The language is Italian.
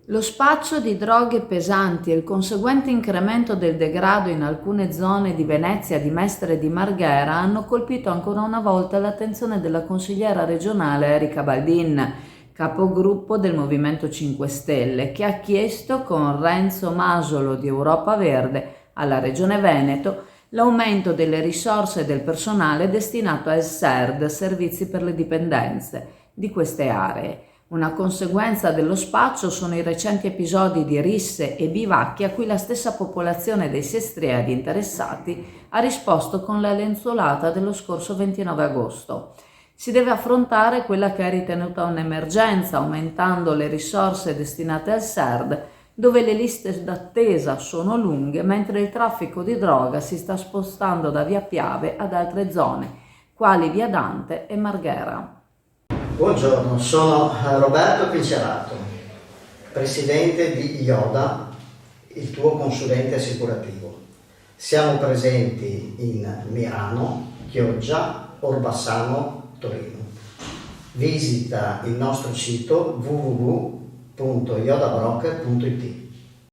Lo spaccio di droghe pesanti e il conseguente incremento del degrado in alcune zone di Venezia, di Mestre e di Marghera hanno colpito ancora una volta l'attenzione della consigliera regionale Erika Baldin, capogruppo del Movimento 5 Stelle, che ha chiesto con Renzo Masolo di Europa Verde alla Regione Veneto l'aumento delle risorse e del personale destinato al SERD, Servizi per le Dipendenze, di queste aree. Una conseguenza dello spaccio sono i recenti episodi di risse e bivacchi a cui la stessa popolazione dei sestrieri interessati ha risposto con la lenzuolata dello scorso 29 agosto. Si deve affrontare quella che è ritenuta un'emergenza, aumentando le risorse destinate al SERD, dove le liste d'attesa sono lunghe, mentre il traffico di droga si sta spostando da via Piave ad altre zone, quali via Dante e Marghera. Buongiorno, sono Roberto Pincerato, presidente di IODA, il tuo consulente assicurativo. Siamo presenti in Mirano, Chioggia, Orbassano, Torino. Visita il nostro sito www.iodabroker.it.